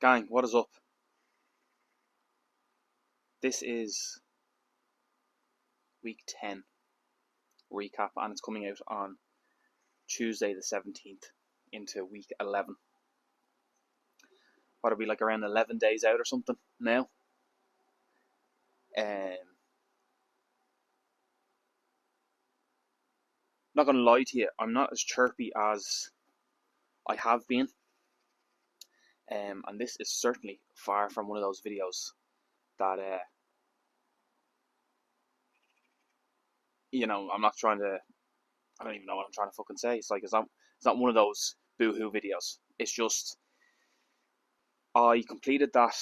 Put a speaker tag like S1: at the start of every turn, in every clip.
S1: Gang, what is up? This is week 10 recap, and it's coming out on Tuesday the 17th into week 11. What are we, like around 11 days out or something now? Not going to lie to you, I'm not as chirpy as I have been. And this is certainly far from one of those videos that, I'm not trying to, I don't even know what I'm trying to fucking say. It's not one of those boo-hoo videos. It's just, I completed that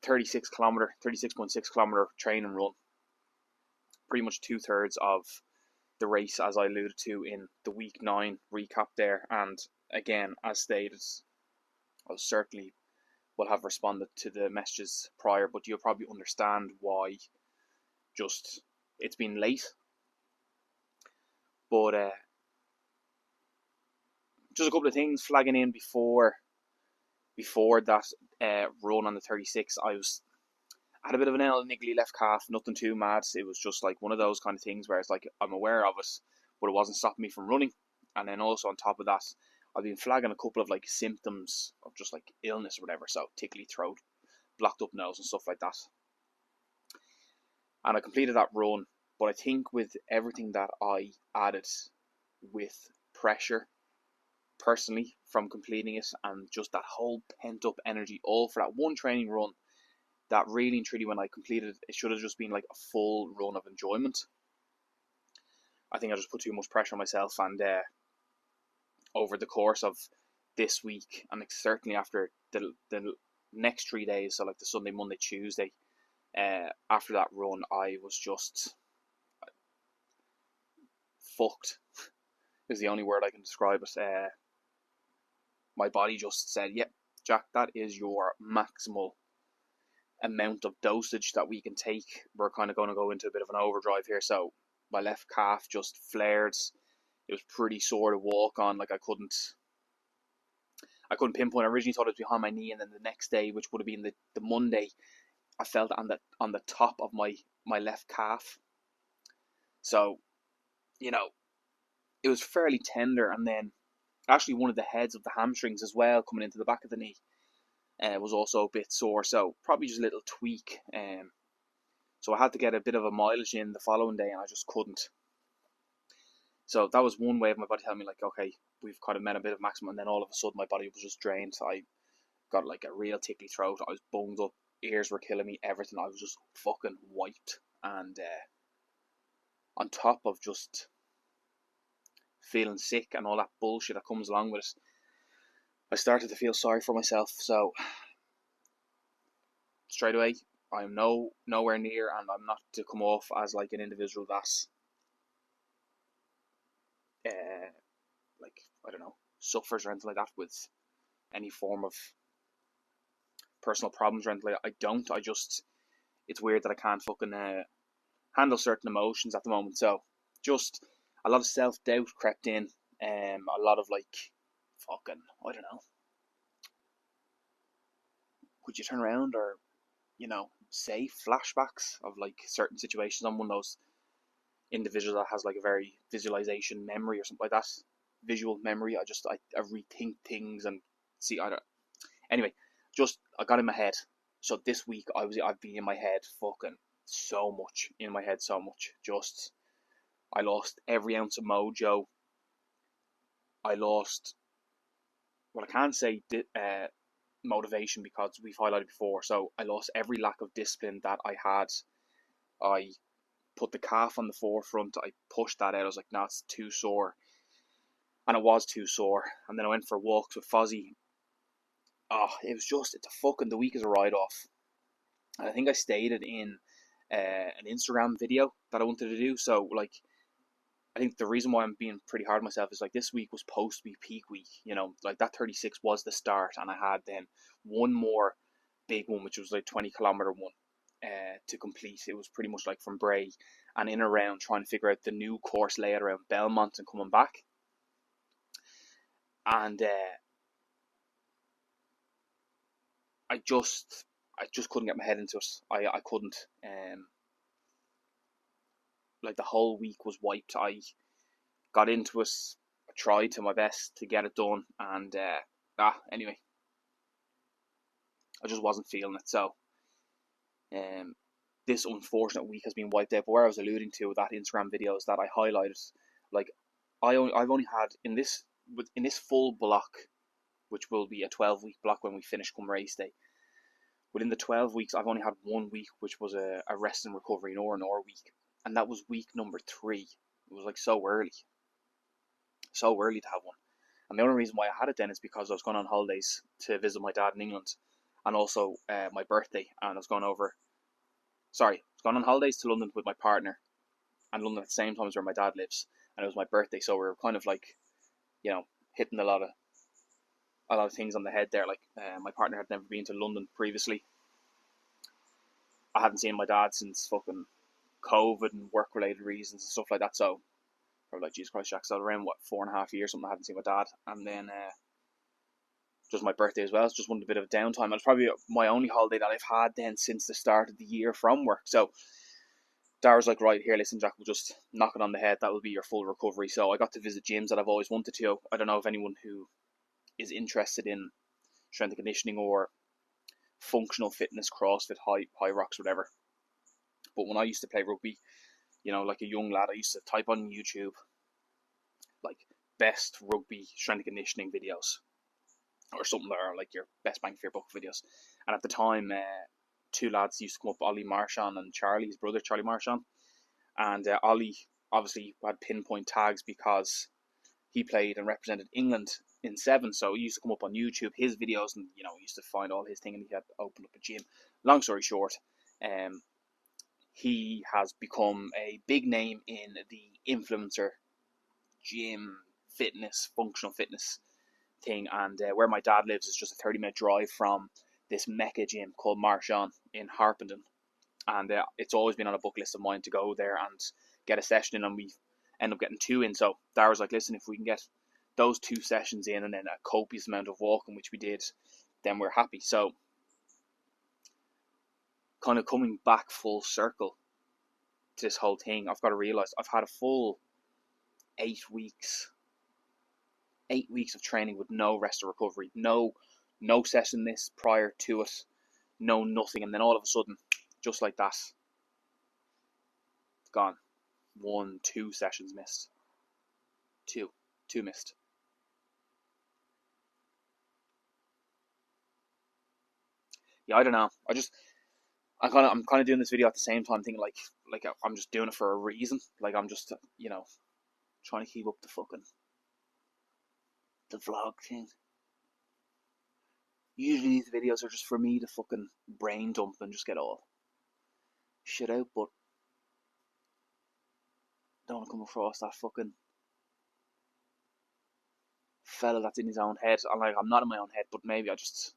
S1: 36.6 kilometer train and run. Pretty much 2/3 of the race, as I alluded to in the week 9 recap there. And again, as stated, I certainly will have responded to the messages prior, but you'll probably understand why. Just, it's been late. But just a couple of things flagging in before that run on the 36. I had a bit of an niggly left calf, nothing too mad. It was just like one of those kind of things where it's like I'm aware of it, but it wasn't stopping me from running. And then also on top of that, I've been flagging a couple of like symptoms of just like illness or whatever, so tickly throat, blocked up nose and stuff like that. And I completed that run, but I think with everything that I added with pressure personally from completing it, and just that whole pent up energy all for that one training run, that really and truly when I completed it, it should have just been like a full run of enjoyment. I think I just put too much pressure on myself, and over the course of this week, and certainly after the next 3 days, so like the Sunday, Monday, Tuesday, after that run, I was just fucked is the only word I can describe it. My body just said, yep, Jack, that is your maximal amount of dosage that we can take. We're kind of going to go into a bit of an overdrive here. So my left calf just flared. It was pretty sore to walk on. Like I couldn't pinpoint. I originally thought it was behind my knee, and then the next day, which would have been the Monday, I felt it on the top of my left calf. So, it was fairly tender, and then actually one of the heads of the hamstrings as well, coming into the back of the knee, was also a bit sore. So probably just a little tweak. So I had to get a bit of a mileage in the following day, and I just couldn't. So that was one way of my body telling me, like, okay, we've kind of met a bit of maximum. And then all of a sudden my body was just drained. I got like a real tickly throat. I was bunged up. Ears were killing me. Everything. I was just fucking wiped. And on top of just feeling sick and all that bullshit that comes along with it, I started to feel sorry for myself. So straight away, I'm nowhere near, and I'm not to come off as like an individual that's like, I don't know, suffers or anything like that with any form of personal problems or anything like that. I don't. It's weird that I can't fucking handle certain emotions at the moment. So just a lot of self-doubt crept in. A lot of like, fucking, I don't know, would you turn around or, say flashbacks of like certain situations. I'm one of those individuals that has like a very visualization memory or something like that. Visual memory. I rethink things and see. Anyway, just I got in my head. So this week I've been in my head fucking so much. In my head so much. Just I lost every ounce of mojo. I lost, well, I can't say motivation because we've highlighted before. So I lost every lack of discipline that I had. I put the calf on the forefront. I pushed that out. I was like, nah, it's too sore. And it was too sore. And then I went for walks with Fozzie. The week is a write-off. And I think I stated in an Instagram video that I wanted to do. So, like, I think the reason why I'm being pretty hard on myself is like this week was supposed to be peak week. Like that 36 was the start, and I had then one more big one, which was like 20-kilometer one to complete. It was pretty much like from Bray and in and around, trying to figure out the new course layout around Belmont and coming back. And I just couldn't get my head into it. I couldn't. Like the whole week was wiped. I got into it. I tried to my best to get it done, and anyway, I just wasn't feeling it. So, this unfortunate week has been wiped out. But where I was alluding to with that Instagram videos that I highlighted, like I've only had in this full block, which will be a 12-week block when we finish come race day. Within the 12 weeks, I've only had 1 week, which was a rest and recovery, an R&R week, and that was week number 3. It was like so early to have one. And the only reason why I had it then is because I was going on holidays to visit my dad in England, and also my birthday, and I was going on holidays to London with my partner, and London at the same time as where my dad lives, and it was my birthday, so we were kind of like, hitting a lot of things on the head there. Like my partner had never been to London previously. I hadn't seen my dad since fucking COVID and work related reasons and stuff like that. So I was like, Jesus Christ, Jack, so around 4.5 years something I hadn't seen my dad, and then just my birthday as well. It's just wanted a bit of a downtime. And it's probably my only holiday that I've had then since the start of the year from work. So Dara's like, right, here, listen, Jack, we'll just knock it on the head. That will be your full recovery. So I got to visit gyms that I've always wanted to. I don't know if anyone who is interested in strength and conditioning or functional fitness, CrossFit, high rocks, whatever. But when I used to play rugby, like a young lad, I used to type on YouTube like best rugby strength and conditioning videos or something, or like your best bang for your buck videos. And at the time, 2 lads used to come up, Ollie Marchand and Charlie, his brother Charlie Marchand. And Ollie obviously had pinpoint tags because he played and represented England in 7, so he used to come up on YouTube, his videos, and he used to find all his thing, and he had opened up a gym. Long story short, he has become a big name in the influencer gym fitness, functional fitness thing, and where my dad lives is just a 30-minute drive from this mecca gym called Marchand in Harpenden, and it's always been on a bucket list of mine to go there and get a session in, and we end up getting 2 in. So Dara's like, listen, if we can get those 2 sessions in and then a copious amount of walking, which we did, then we're happy. So kind of coming back full circle to this whole thing, I've got to realise I've had a full 8 weeks of training with no rest or recovery, no session missed prior to it, no nothing, and then all of a sudden, just like that, it's gone. 2 sessions missed. Two missed. Yeah, I don't know. I'm kind of doing this video at the same time, thinking like I'm just doing it for a reason. Like I'm just trying to keep up the vlog thing. Usually these videos are just for me to fucking brain dump and just get all shit out, but don't want to come across that fucking fella that's in his own head. I'm not in my own head, but maybe I just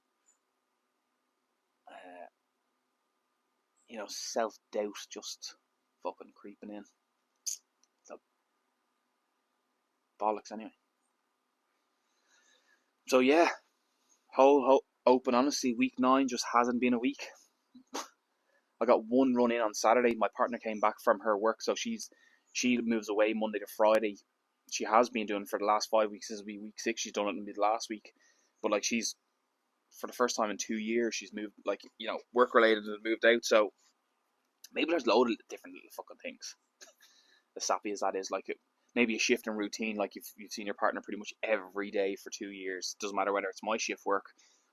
S1: self-doubt just fucking creeping in. So bollocks anyway. So yeah, whole open honesty, week 9 just hasn't been a week. I got 1 run in on Saturday. My partner came back from her work, so she moves away Monday to Friday. She has been doing it for the last 5 weeks. This will be week 6. She's done it in the last week, but like she's for the first time in 2 years, she's moved, like work related and moved out. So maybe there's loads of different little fucking things. As sappy as that is, like maybe a shift in routine, like you've seen your partner pretty much every day for 2 years. Doesn't matter whether it's my shift work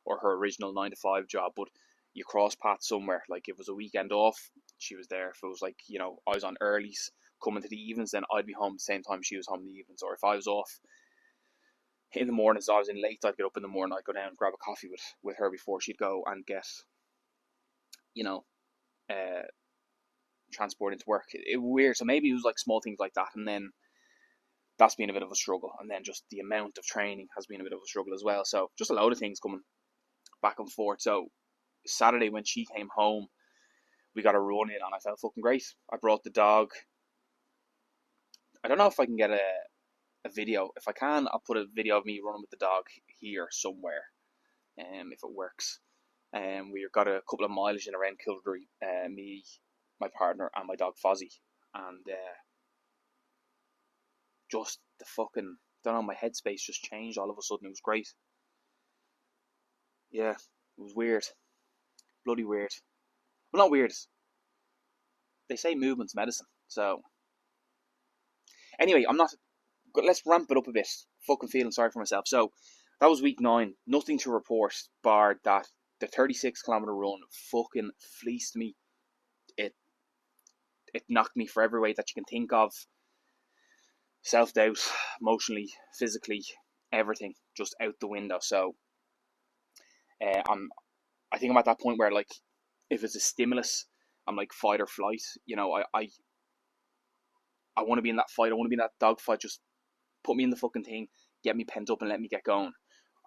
S1: or her original 9 to 5 job, but you cross paths somewhere. Like if it was a weekend off, she was there. If it was like I was on earlies coming to the evenings, then I'd be home the same time she was home in the evenings. Or if I was off in the mornings, I was in late, I'd get up in the morning, I'd go down and grab a coffee with her before she'd go and get transport into work. It weird. So maybe it was like small things like that, and then that's been a bit of a struggle, and then just the amount of training has been a bit of a struggle as well. So just a load of things coming back and forth. So Saturday when she came home, we got a run in, and I felt fucking great. I brought the dog. I don't know if I can get a video. If I can, I'll put a video of me running with the dog here somewhere, if it works. We got a couple of mileage in around Kildare, me, my partner, and my dog Fozzie, and just the fucking, don't know, my headspace just changed all of a sudden. It was great. Yeah, it was weird, bloody weird. Well, not weird. They say movement's medicine. So anyway, I'm not. Let's ramp it up a bit. Fucking feeling sorry for myself. So that was week 9. Nothing to report, bar that the 36-kilometer run fucking fleeced me. It knocked me for every way that you can think of. Self-doubt, emotionally, physically, everything just out the window. So I think I'm at that point where, like, if it's a stimulus, I'm like fight or flight. You know, I want to be in that fight. I want to be in that dog fight. Just put me in the fucking thing, get me pent up, and let me get going.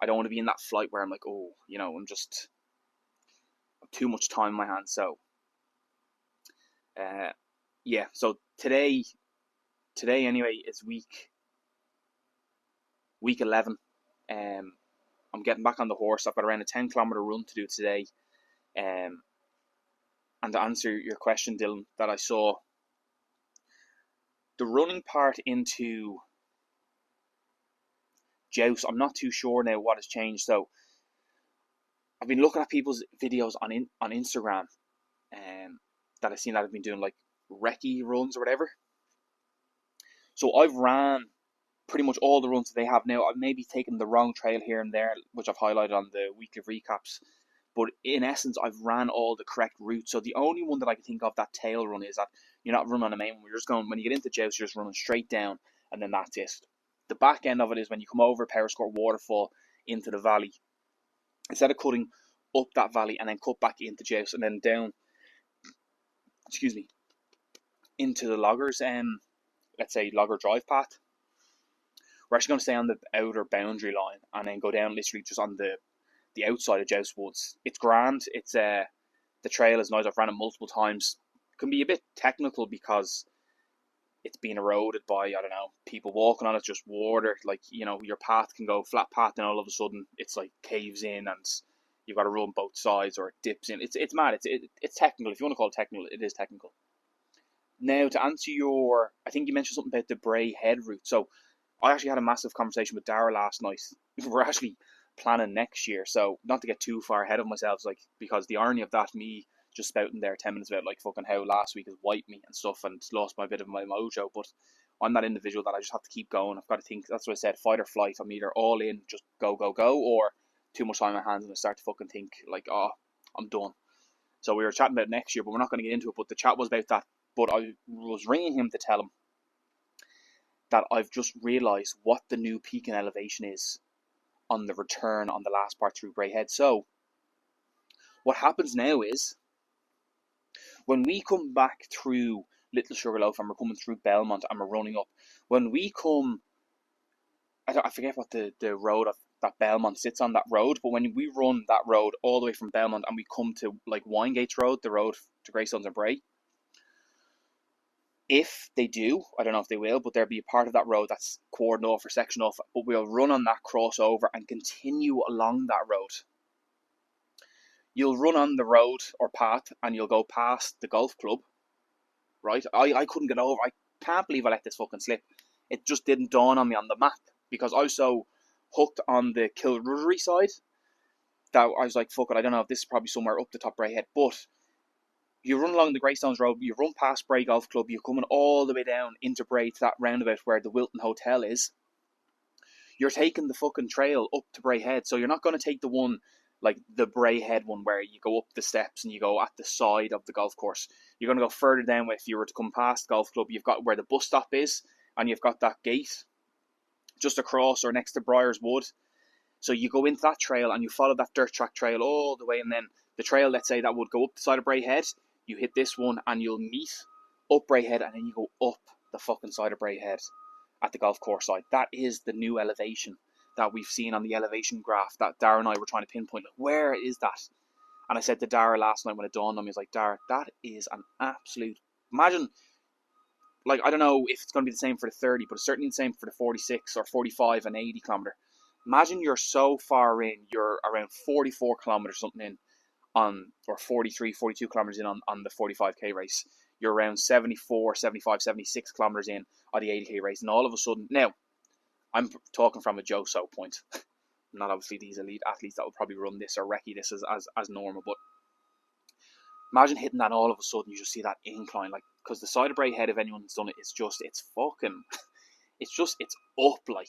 S1: I don't want to be in that flight where I'm like, oh, you know, I'm just too much time in my hands. So, yeah. So today anyway, is week 11. I'm getting back on the horse. I've got around a 10-kilometer run to do today. And to answer your question, Dylan, that I saw the running part into Joust, I'm not too sure now what has changed. So I've been looking at people's videos on Instagram, that I've seen that have been doing like recce runs or whatever. So I've ran pretty much all the runs that they have now. I've maybe taken the wrong trail here and there, which I've highlighted on the weekly recaps. But in essence, I've ran all the correct routes. So the only one that I can think of, that tail run, is that you're not running on a main one. You're just going, when you get into Joust, you're just running straight down, and then that's it. The back end of it is when you come over Periscourt Waterfall into the valley. Instead of cutting up that valley and then cut back into Joust and then down, into the loggers, let's say Logger Drive path, we're actually going to stay on the outer boundary line and then go down literally just on the outside of Joust Woods. It's grand. It's the trail is nice. I've ran it multiple times. It can be a bit technical because it's being eroded by, I don't know, people walking on it, just water. Like, you know, your path can go flat path, and all of a sudden it's like caves in and you've got to run both sides, or it dips in. It's mad. It's technical. If you want to call it technical, it is technical. Now, to answer I think you mentioned something about the Bray Head route. So I actually had a massive conversation with Dara last night. We're actually planning next year, so not to get too far ahead of myself, like, because the irony of that, me just spouting there 10 minutes about like fucking how last week has wiped me and stuff and lost my bit of my mojo, but I'm that individual that I just have to keep going. I've got to think, that's what I said, fight or flight. I'm either all in, just go, or too much time in my hands and I start to fucking think like, oh, I'm done. So we were chatting about next year, but we're not going to get into it, but the chat was about that. But I was ringing him to tell him that I've just realised what the new peak in elevation is on the return on the last part through Bray Head. So what happens now is, when we come back through Little Sugarloaf and we're coming through Belmont and we're running up, when we come, I forget what the road of that Belmont sits on, that road, but when we run that road all the way from Belmont and we come to like Winegates Road, the road to Greystones and Bray, if they do, I don't know if they will, but there'll be a part of that road that's cordoned off or sectioned off, but we'll run on that crossover and continue along that road. You'll run on the road or path and you'll go past the golf club, right? I couldn't get over. I can't believe I let this fucking slip. It just didn't dawn on me on the map because I was so hooked on the Kilruddery side that I was like, fuck it, I don't know if this is probably somewhere up the top Bray Head. But you run along the Greystones Road, you run past Bray Golf Club, you're coming all the way down into Bray to that roundabout where the Wilton Hotel is. You're taking the fucking trail up to Bray Head, so you're not going to take the one, like the Bray Head one, where you go up the steps and you go at the side of the golf course. You're going to go further down. If you were to come past Golf Club, you've got where the bus stop is, and you've got that gate just across or next to Briar's Wood. So you go into that trail and you follow that dirt track trail all the way, and then the trail, let's say, that would go up the side of Bray Head, you hit this one and you'll meet up Bray Head, and then you go up the fucking side of Bray Head at the golf course side. That is the new elevation that we've seen on the elevation graph that Dara and I were trying to pinpoint. Like, where is that? And I said to Dara last night when it dawned on me, I was like, Dara, that is an absolute... Imagine, like, I don't know if it's going to be the same for the 30, but it's certainly the same for the 46 or 45 and 80 kilometre. Imagine you're so far in, you're around 44 kilometres something in, or 43, 42 kilometers in on the 45k race. You're around 74, 75, 76 kilometers in on the 80k race, and all of a sudden, now I'm talking from a Joe-so point, not obviously these elite athletes that will probably run this or recce this as normal, but imagine hitting that, and all of a sudden you just see that incline, like, because the side of Bray Head, if anyone's done it, it's fucking, it's up, like,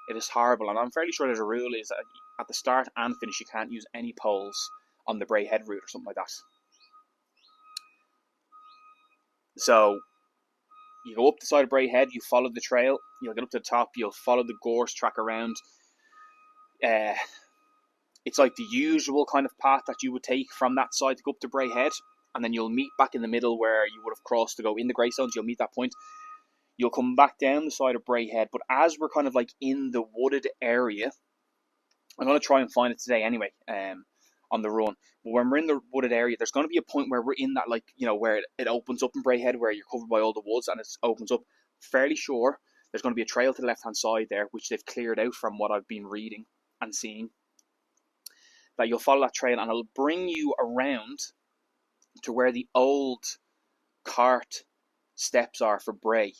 S1: it is horrible. And I'm fairly sure there's a rule is at the start and finish you can't use any poles on the Bray Head route or something like that. So you go up the side of Bray Head, you follow the trail, you'll get up to the top, you'll follow the gorse track around. It's like the usual kind of path that you would take from that side to go up to Bray Head, and then you'll meet back in the middle where you would have crossed to go in the grey zones. You'll meet that point. You'll come back down the side of Bray Head, but as we're kind of like in the wooded area, I'm going to try and find it today anyway, on the run. But when we're in the wooded area, there's going to be a point where we're in that, like, you know, where it opens up in Bray Head, where you're covered by all the woods, and it opens up. Fairly sure there's going to be a trail to the left-hand side there, which they've cleared out from what I've been reading and seeing. That you'll follow that trail, and it'll bring you around to where the old cart steps are for Bray.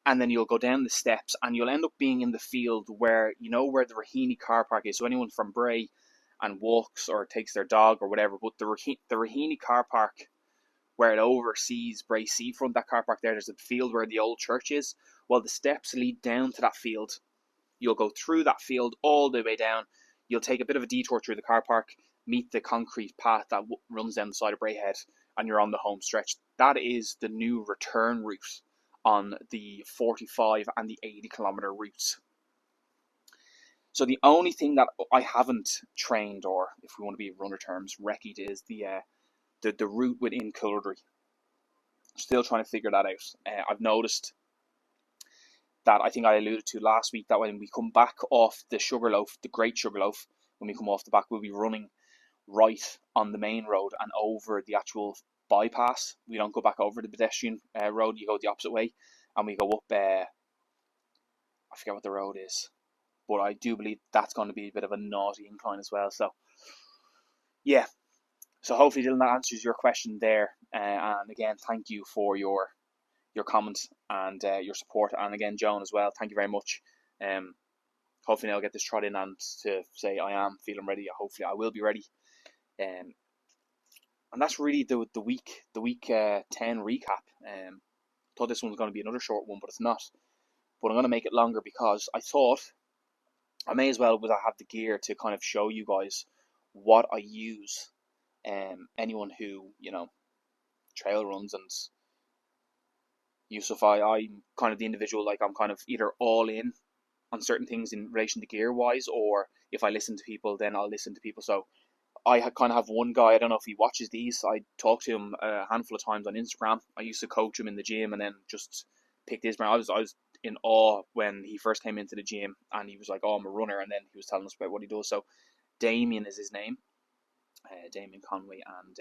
S1: And then you'll go down the steps, and you'll end up being in the field where, you know, where the Raheny car park is. So anyone from Bray and walks or takes their dog or whatever, but the Raheny car park, where it oversees Bray Seafront, that car park there's a field where the old church is. Well, the steps lead down to that field. You'll go through that field all the way down. You'll take a bit of a detour through the car park, meet the concrete path that runs down the side of Bray Head, and you're on the home stretch. That is the new return route on the 45 and the 80 kilometer routes. So the only thing that I haven't trained, or if we want to be runner terms, recce'd, is the route within Culdry. Still trying to figure that out. I've noticed that, I think I alluded to last week, that when we come back off the Sugarloaf, the Great Sugarloaf, when we come off the back, we'll be running right on the main road and over the actual bypass. We don't go back over the pedestrian road, you go the opposite way, and we go up, I forget what the road is, but I do believe that's going to be a bit of a naughty incline as well. So yeah, so hopefully, Dylan, that answers your question there, and again, thank you for your comments and your support, and again, Joan as well, thank you very much. Hopefully I'll get this trot in and to say I am feeling ready. Hopefully I will be ready. And that's really the week 10 recap. Thought this one was going to be another short one, but it's not. But I'm going to make it longer because I thought I may as well, have the gear to kind of show you guys what I use. Anyone who, you know, trail runs, and Yusuf, I'm kind of the individual, like, I'm kind of either all in on certain things in relation to gear wise, or if I listen to people, then I'll listen to people. So I kind of have one guy, I don't know if he watches these, I talk to him a handful of times on Instagram. I used to coach him in the gym and then just picked his brain. I was in awe when he first came into the gym, and he was like, oh, I'm a runner, and then he was telling us about what he does. So Damien is his name, Damien Conway, and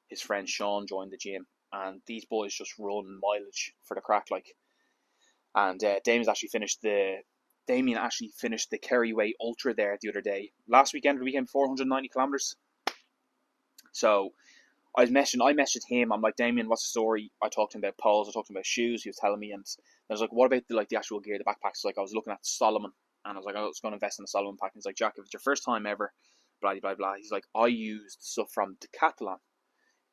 S1: his friend Sean joined the gym, and these boys just run mileage for the crack, like. And Damien actually finished the Kerryway Ultra there the other day. Last weekend, we came 490 kilometers. So I messaged him. I'm like, Damien, what's the story? I talked to him about poles. I talked to him about shoes. He was telling me, and I was like, what about the actual gear, the backpacks? Like, I was looking at Solomon, and I was like, I was going to invest in a Solomon pack. And he's like, Jack, if it's your first time ever, blah blah blah. He's like, I used stuff from Decathlon.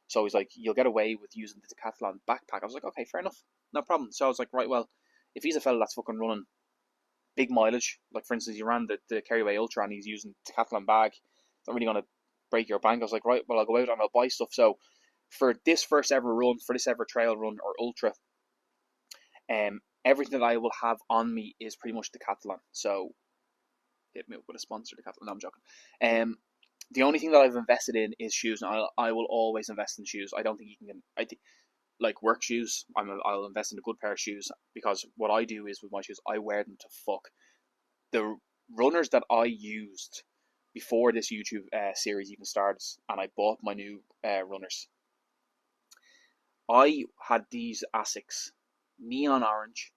S1: So he's like, you'll get away with using the Decathlon backpack. I was like, okay, fair enough, no problem. So I was like, right, well, if he's a fella that's fucking running big mileage, like for instance, he ran the Kerryway Ultra and he's using Decathlon bag, it's not really going to break your bank. I was like, right, well, I'll go out and I'll buy stuff. So for this first ever run, for this ever trail run or ultra, everything that I will have on me is pretty much Decathlon. So hit me up with a sponsor, Decathlon. No, I'm joking. The only thing that I've invested in is shoes, and I will always invest in shoes. I don't think you can. I think, like, work shoes, I'll invest in a good pair of shoes, because what I do is with my shoes, I wear them to fuck. The runners that I used before this YouTube series even started, and I bought my new runners, I had these Asics, neon orange,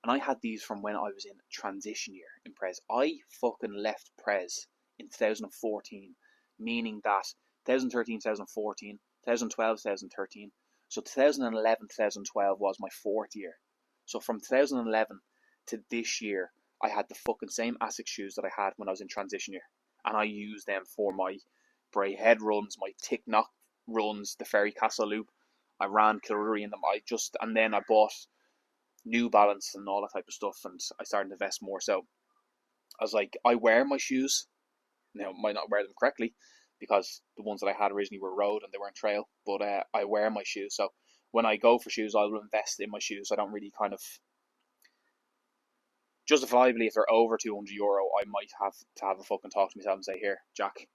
S1: and I had these from when I was in transition year in Prez. I fucking left Prez in 2014, meaning that 2013, 2014, 2012, 2013. So 2011, 2012 was my fourth year. So from 2011 to this year, I had the fucking same Asics shoes that I had when I was in transition year. And I used them for my Bray Head runs, my Tick Knock runs, the Ferry Castle Loop. I ran Kilrury in them. And then I bought New Balance and all that type of stuff, and I started to invest more. So I was like, I wear my shoes. Now, I might not wear them correctly because the ones that I had originally were road and they weren't trail, but I wear my shoes. So when I go for shoes, I will invest in my shoes. I don't really kind of, justifiably, if they're over €200, I might have to have a fucking talk to myself and say, here, Jack,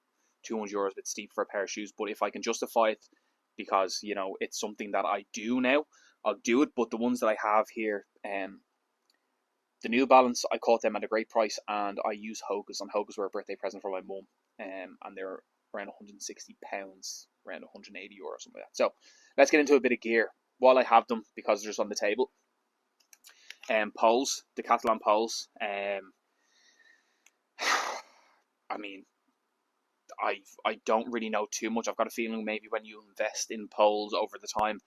S1: €200 is a bit steep for a pair of shoes. But if I can justify it because, you know, it's something that I do now, I'll do it. But the ones that I have here, the New Balance, I caught them at a great price, and I use Hoka's, and Hoka's were a birthday present for my mum, and they're around £160, around €180, something like that. So let's get into a bit of gear while I have them, because they're just on the table. Poles, Decathlon poles. I mean, I don't really know too much. I've got a feeling maybe when you invest in poles over the time,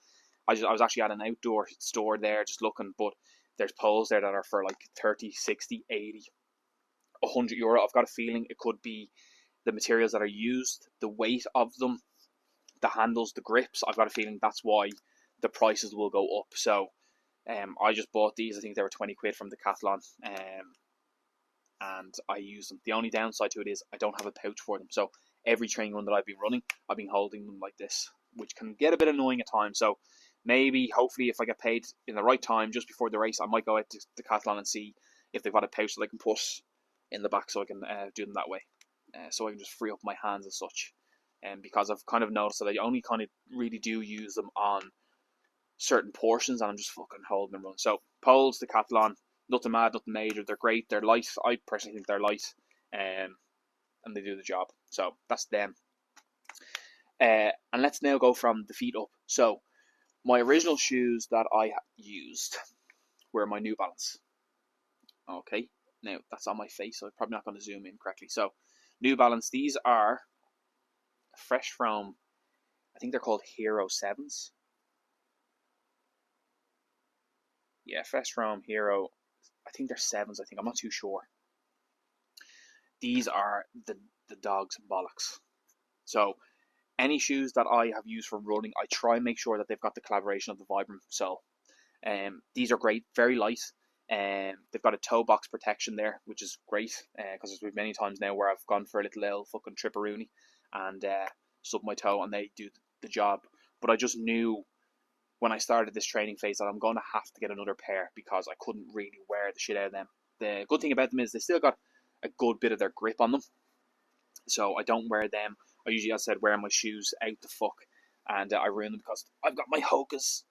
S1: I was actually at an outdoor store there just looking, but there's poles there that are for like 30, 60, 80, €100. I've got a feeling it could be the materials that are used, the weight of them, the handles, the grips. I've got a feeling that's why the prices will go up. So I just bought these. I think they were 20 quid from Decathlon, and I use them. The only downside to it is I don't have a pouch for them. So every training run that I've been running, I've been holding them like this, which can get a bit annoying at times. So maybe, hopefully, if I get paid in the right time just before the race, I might go out to Decathlon and see if they've got a pouch that I can put in the back, so I can do them that way. So I can just free up my hands as such. Because I've kind of noticed that I only kind of really do use them on certain portions, and I'm just fucking holding them run. So poles, Decathlon, nothing mad, nothing major. They're great. They're light. I personally think they're light, and they do the job. So that's them. And let's now go from the feet up. So my original shoes that I used were my New Balance. Okay, now that's on my face, so I'm probably not going to zoom in correctly. So New Balance, these are fresh from, I think they're called Hero 7s. Yeah, fresh from Hero, I think they're 7s, I think, I'm not too sure. These are the dog's bollocks. So any shoes that I have used for running, I try and make sure that they've got the collaboration of the Vibram sole. These are great, very light. They've got a toe box protection there, which is great, because there's been many times now where I've gone for a little fucking tripperoonie and stubbed my toe, and they do the job. But I just knew when I started this training phase that I'm going to have to get another pair, because I couldn't really wear the shit out of them. The good thing about them is they still got a good bit of their grip on them, so I don't wear them. I usually, as I said, wear my shoes out the fuck, and I ruin them because I've got my Hoka's.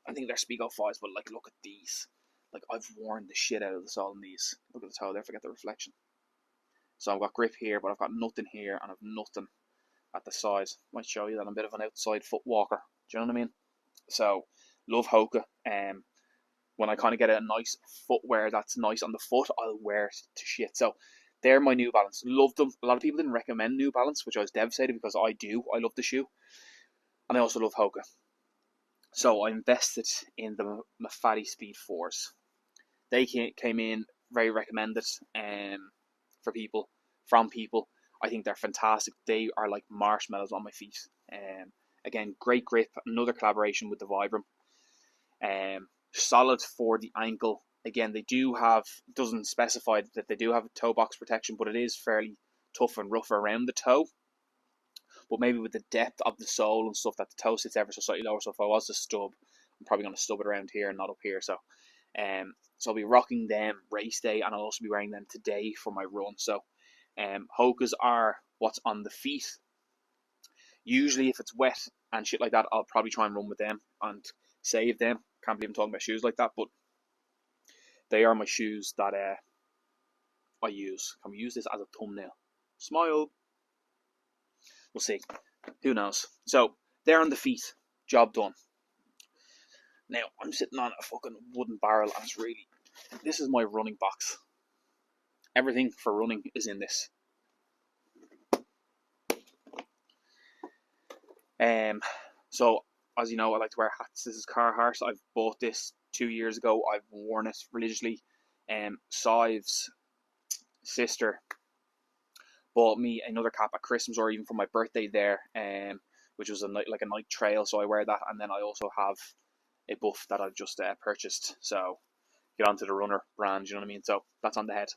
S1: I think they're Speedo 5s, but like, look at these. Like, I've worn the shit out of the sole in these. Look at the toe there, forget the reflection. So I've got grip here, but I've got nothing here, and I've nothing at the side. Might show you that I'm a bit of an outside foot walker. Do you know what I mean? So, love Hoka. When I kind of get a nice footwear that's nice on the foot, I'll wear it to shit. So, they're my New Balance. Love them. A lot of people didn't recommend New Balance, which I was devastated, because I do. I love the shoe. And I also love Hoka. So I invested in the Mafati Speed 4s. They came in very recommended from people. I think they're fantastic. They are like marshmallows on my feet. Again, great grip. Another collaboration with the Vibram. Solid for the ankle. Again, they do have, doesn't specify that they do have a toe box protection, but it is fairly tough and rough around the toe. But maybe with the depth of the sole and stuff, that the toe sits ever so slightly lower. So if I was to stub, I'm probably going to stub it around here and not up here. So I'll be rocking them race day, and I'll also be wearing them today for my run. So Hoka's are what's on the feet. Usually if it's wet and shit like that, I'll probably try and run with them and save them. Can't believe I'm talking about shoes like that, but they are my shoes that I use. Can we use this as a thumbnail? Smile. We'll see. Who knows? So they're on the feet. Job done. Now I'm sitting on a fucking wooden barrel, and it's really, this is my running box. Everything for running is in this. So as you know, I like to wear hats. This is Carhartt. I've bought this 2 years ago. I've worn it religiously. Sive's sister bought me another cap at Christmas or even for my birthday there, which was a night trail. So I wear that, and then I also have a buff that I've just purchased. So get onto the runner brand, you know what I mean? So that's on the head.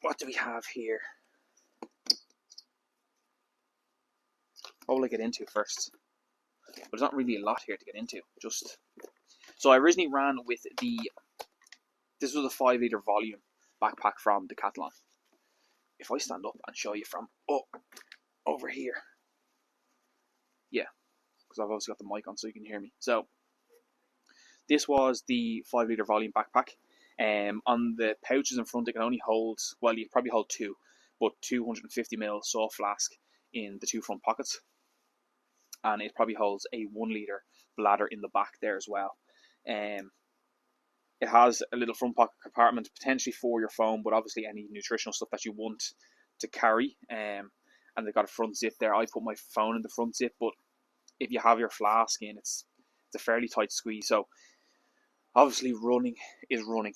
S1: What do we have here? What will I get into first? But there's not really a lot here to get into. So I originally ran with this was a 5 litre volume backpack from Decathlon. If I stand up and show you from over here, yeah, because I've obviously got the mic on so you can hear me. So this was the 5 litre volume backpack. On the pouches in front, it can only hold, well, you probably hold two, but 250ml soft flask in the two front pockets. And it probably holds a 1 litre bladder in the back there as well. It has a little front pocket compartment potentially for your phone, but obviously any nutritional stuff that you want to carry. And they've got a front zip there. I put my phone in the front zip, but if you have your flask in, it's a fairly tight squeeze. So obviously running is running.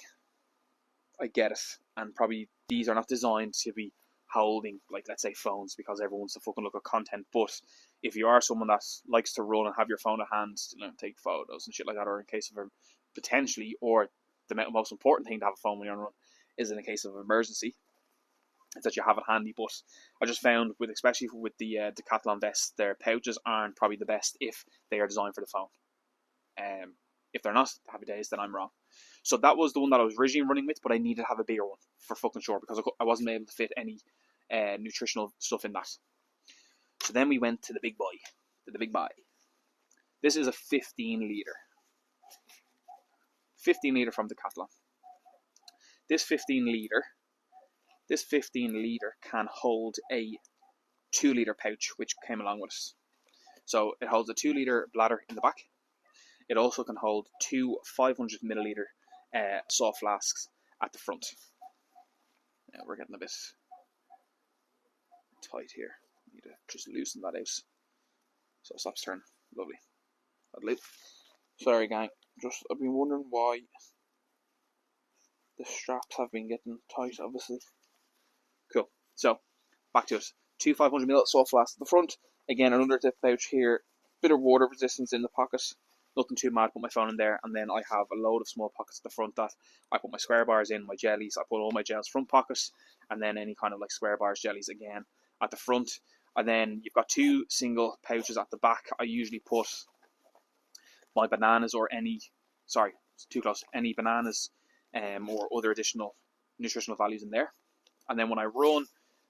S1: I get it. And probably these are not designed to be holding, like, let's say phones, because everyone wants to fucking look at content. But if you are someone that likes to run and have your phone at hand, take photos and shit like that, or in case of potentially, or the most important thing to have a phone when you're on a run is in a case of emergency, is that you have it handy. But I just found, especially with the Decathlon vests, their pouches aren't probably the best if they are designed for the phone. If they're not, happy days, then I'm wrong. So that was the one that I was originally running with, but I needed to have a bigger one for fucking sure, because I wasn't able to fit any nutritional stuff in that. So then we went to the big boy. This is a 15 litre. 15 litre from Decathlon. This 15 litre can hold a 2 litre pouch, which came along with it. So it holds a 2 litre bladder in the back. It also can hold two 500 milliliter soft flasks at the front. Now we're getting a bit tight here. Need to just loosen that out so it stops turning. Lovely. Sorry, gang. I've been wondering why the straps have been getting tight, obviously. Cool. So, back to it. Two 500ml soft flasks at the front. Again, another zip pouch here. Bit of water resistance in the pocket. Nothing too mad, put my phone in there. And then I have a load of small pockets at the front that I put my square bars in, my jellies. I put all my gels front pockets. And then any kind of like square bars, jellies again at the front. And then you've got two single pouches at the back. I usually put my bananas or any bananas or other additional nutritional values in there. And then when I run,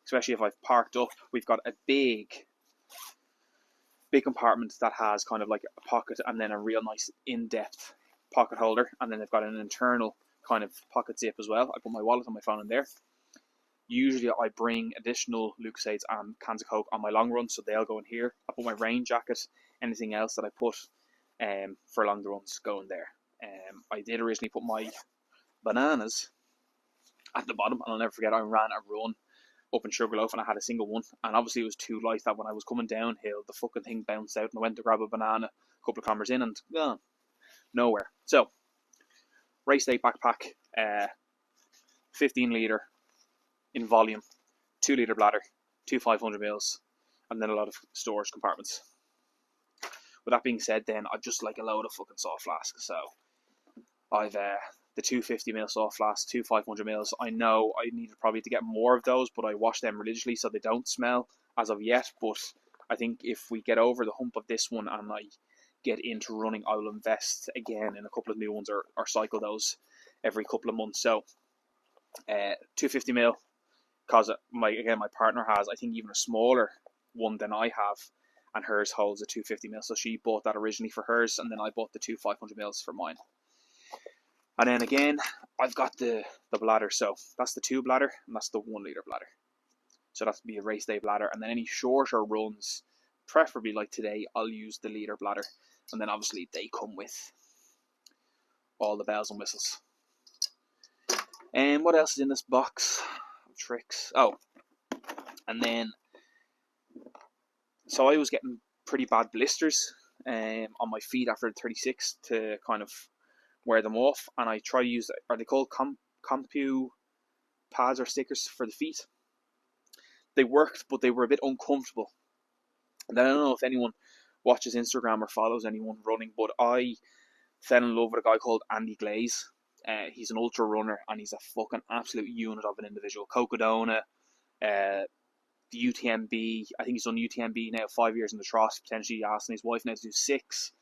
S1: especially if I've parked up, we've got a big compartment that has kind of like a pocket and then a real nice in-depth pocket holder, and then they've got an internal kind of pocket zip as well. I put my wallet and my phone in there. Usually I bring additional Lucasades and cans of Coke on my long run, so they'll go in here. I put my rain jacket, anything else that I put for along the runs go in there. I did originally put my bananas at the bottom, and I'll never forget, I ran a run up in Sugarloaf and I had a single one, and obviously it was too light that when I was coming downhill the fucking thing bounced out, and I went to grab a banana a couple of kilometers in and nowhere. So race day backpack, 15 litre in volume, 2 litre bladder, two 500ml, and then a lot of storage compartments. With that being said, then I've just like a load of fucking soft flasks. So I've the 250ml soft flasks, two 500ml. I know I needed probably to get more of those, but I wash them religiously so they don't smell as of yet. But I think if we get over the hump of this one and I get into running, I will invest again in a couple of new ones or cycle those every couple of months. So 250ml, because my partner has, I think, even a smaller one than I have, and hers holds a 250ml. So she bought that originally for hers, and then I bought the two 500ml for mine. And then again, I've got the bladder. So that's the 2 bladder, and that's the 1 litre bladder. So that's be a race day bladder. And then any shorter runs, preferably like today, I'll use the litre bladder. And then obviously they come with all the bells and whistles. And what else is in this box of tricks? Oh, and then So I was getting pretty bad blisters on my feet after 36 to kind of wear them off, and I try to use, are they called Compu pads or stickers for the feet? They worked, but they were a bit uncomfortable. And then I don't know if anyone watches Instagram or follows anyone running, but I fell in love with a guy called Andy Glaze. He's an ultra runner, and he's a fucking absolute unit of an individual. Cocodona, the UTMB. I think he's done UTMB now, 5 years in the trot. Potentially asking his wife now to do 6.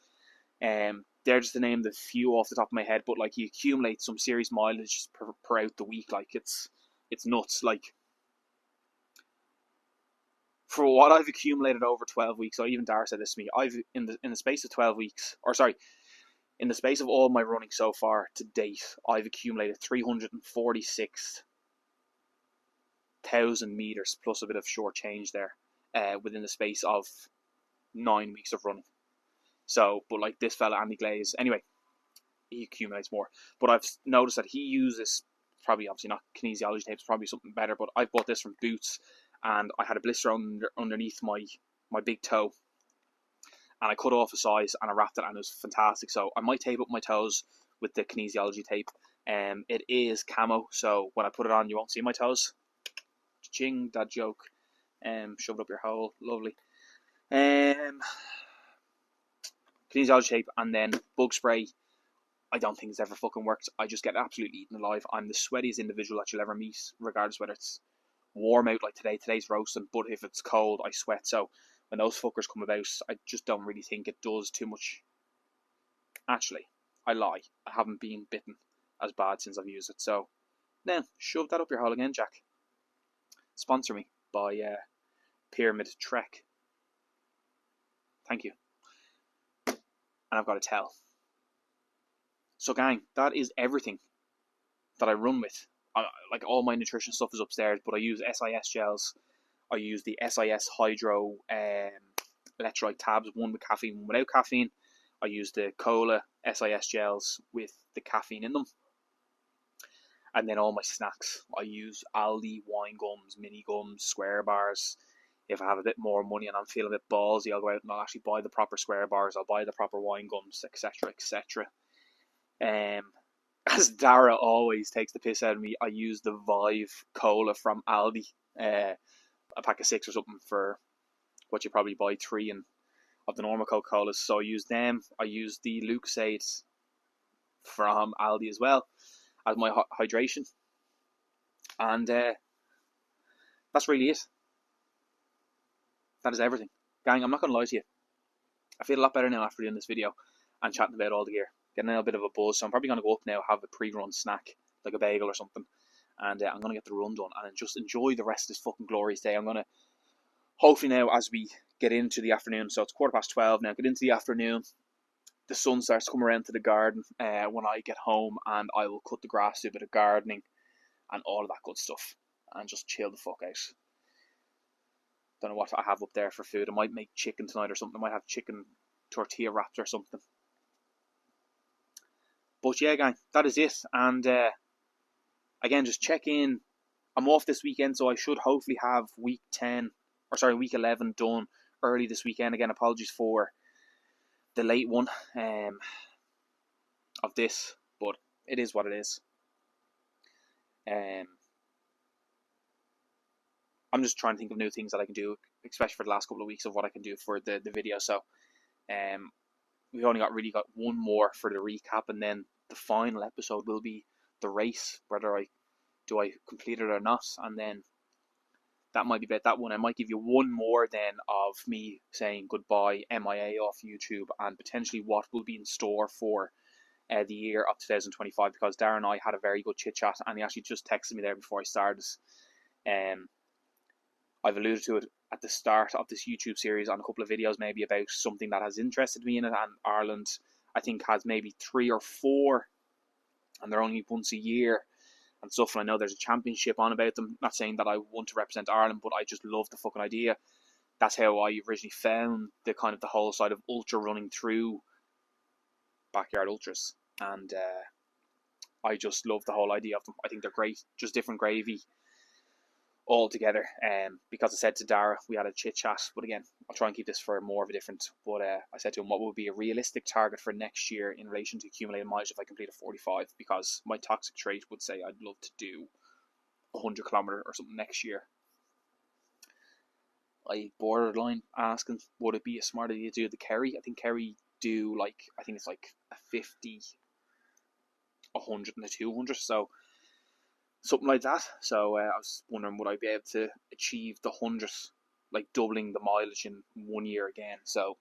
S1: They're just to name the few off the top of my head, but like he accumulates some serious mileage just per out the week. Like it's nuts. Like for what I've accumulated over 12 weeks, or even Dara said this to me, I've in the space of 12 weeks, or sorry, in the space of all my running so far to date, I've accumulated 346,000 meters plus a bit of short change there, within the space of 9 weeks of running. So, but like this fella Andy Glaze, anyway, he accumulates more. But I've noticed that he uses, probably obviously not kinesiology tape, it's probably something better, but I bought this from Boots, and I had a blister underneath my big toe, and I cut off a size and I wrapped it, and it was fantastic. So I might tape up my toes with the kinesiology tape. It is camo, so when I put it on, you won't see my toes. Ching, that joke. Shove it up your hole, lovely. Kinesiology tape, and then bug spray. I don't think it's ever fucking worked. I just get absolutely eaten alive. I'm the sweatiest individual that you'll ever meet, regardless whether it's warm out like today. Today's roasting, but if it's cold, I sweat. So when those fuckers come about, I just don't really think it does too much. Actually, I lie. I haven't been bitten as bad since I've used it. So now, shove that up your hole again, Jack. Sponsor me by Pyramid Trek. Thank you. And I've got to tell. So gang, that is everything that I run with. Like all my nutrition stuff is upstairs, but I use SIS gels. I use the SIS Hydro electrolyte tabs, one with caffeine, one without caffeine. I use the Cola SIS gels with the caffeine in them. And then all my snacks. I use Aldi wine gums, mini gums, square bars. If I have a bit more money and I'm feeling a bit ballsy, I'll go out and I'll actually buy the proper square bars. I'll buy the proper wine gums, etc., etc. As Dara always takes the piss out of me, I use the Vive Cola from Aldi. A pack of 6 or something for what you probably buy 3 of the normal Coca-Colas. So I use them. I use the Lucasade from Aldi as well as my hydration. And that's really it. That is everything. Gang, I'm not going to lie to you. I feel a lot better now after doing this video and chatting about all the gear. Getting a little bit of a buzz. So I'm probably going to go up now, have a pre-run snack, like a bagel or something. And I'm going to get the run done and just enjoy the rest of this fucking glorious day. I'm going to, hopefully now as we get into the afternoon, so it's 12:15 now, get into the afternoon, the sun starts to come around to the garden when I get home, and I will cut the grass, do a bit of gardening and all of that good stuff and just chill the fuck out. Don't know what I have up there for food. I might make chicken tonight or something. I might have chicken tortilla wraps or something. But yeah, gang, that is it. And again, just check in. I'm off this weekend, so I should hopefully have week 11 done early this weekend. Again, apologies for the late one of this, but it is what it is. I'm just trying to think of new things that I can do, especially for the last couple of weeks, of what I can do for the video. So we've only really got one more for the recap, and then the final episode will be the race, whether I complete it or not, and then that might be about that one. I might give you one more then of me saying goodbye, MIA off YouTube, and potentially what will be in store for the year of 2025, because Darren and I had a very good chit chat, and he actually just texted me there before I started. I've alluded to it at the start of this YouTube series on a couple of videos, maybe about something that has interested me in it, and Ireland, I think, has maybe 3 or 4, and they're only once a year and stuff, and I know there's a championship on about them. Not saying that I want to represent Ireland, but I just love the fucking idea. That's how I originally found the kind of the whole side of ultra running through backyard ultras, and I just love the whole idea of them. I think they're great, just different gravy all together. Because I said to Dara, we had a chit chat, but again, I'll try and keep this for more of a different. But I said to him, what would be a realistic target for next year in relation to accumulated mileage if I complete a 45? Because my toxic trait would say I'd love to do 100 kilometer or something next year. I borderline asking, would it be a smart idea to do the Kerry? I think Kerry do I think it's like a 50, 100 and a 200, so something like that. So I was wondering, would I be able to achieve the 100, like doubling the mileage in 1 year again? So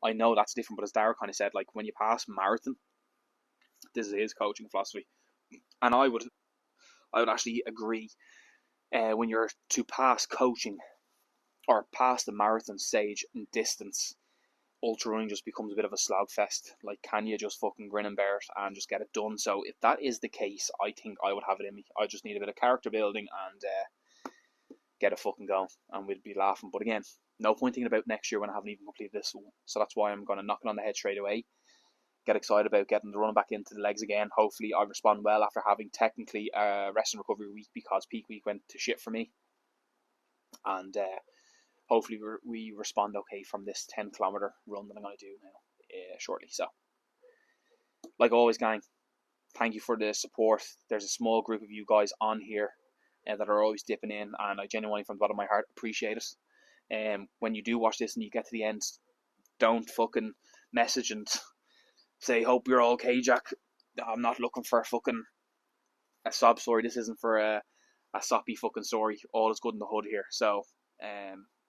S1: I know that's different, but as Dara kind of said, like when you pass marathon, this is his coaching philosophy, and I would actually agree. When you're to pass coaching or past the marathon stage in distance, ultra running just becomes a bit of a slogfest. Like, can you just fucking grin and bear it and just get it done? So if that is the case, I think I would have it in me. I just need a bit of character building and get it fucking going, and we'd be laughing. But again, no point thinking about next year when I haven't even completed this one. So that's why I'm going to knock it on the head straight away. Get excited about getting the run back into the legs again. Hopefully I respond well after having technically a rest and recovery week, because peak week went to shit for me. And hopefully we respond okay from this 10-kilometer run that I'm going to do now shortly. So, like always, gang, thank you for the support. There's a small group of you guys on here that are always dipping in, and I genuinely, from the bottom of my heart, appreciate it. When you do watch this and you get to the end, don't fucking message and say, hope you're okay, Jack. I'm not looking for fucking a sob story. This isn't for a soppy fucking story. All is good in the hood here. So,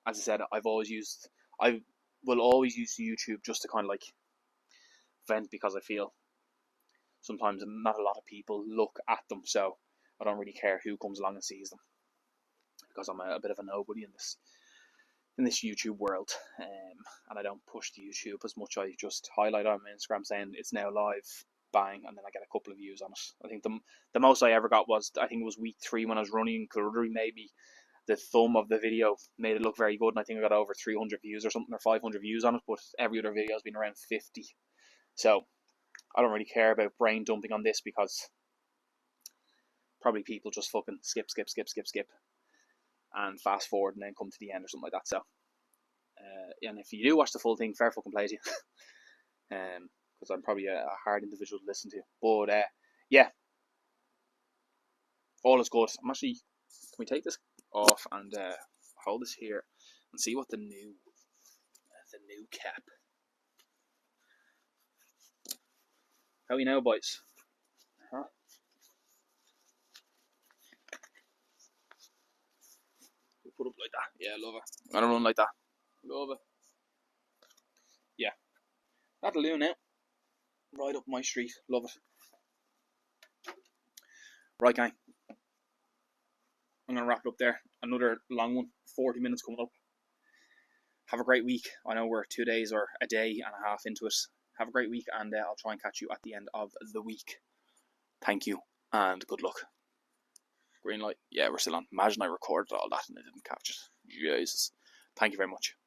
S1: as I said, I will always use YouTube just to kind of like vent, because I feel sometimes not a lot of people look at them, so I don't really care who comes along and sees them, because I'm a bit of a nobody in this YouTube world, and I don't push the YouTube as much. I just highlight on my Instagram saying it's now live, bang, and then I get a couple of views on it. I think the most I ever got was, I think it was week 3 when I was running in Kilrudery. Maybe the thumb of the video made it look very good, and I think I got over 300 views or something, or 500 views on it, but every other video has been around 50. So I don't really care about brain dumping on this, because probably people just fucking skip and fast forward and then come to the end or something like that. So and if you do watch the full thing, fair fucking play to you. Because I'm probably a hard individual to listen to. But yeah, all is good. I'm actually, can we take this off and hold this here and see what the new cap. How you know, boys? Huh? Put up like that. Yeah, love it. I'm gonna run like that. Love it. Yeah, that'll do now. Right up my street. Love it. Right, gang, I'm gonna wrap it up there. Another long one. 40 minutes coming up. Have a great week. I know we're 2 days or a day and a half into it. Have a great week, and I'll try and catch you at the end of the week. Thank you, and good luck. Green light. Yeah, we're still on. Imagine I recorded all that and I didn't catch it. Jesus. Thank you very much.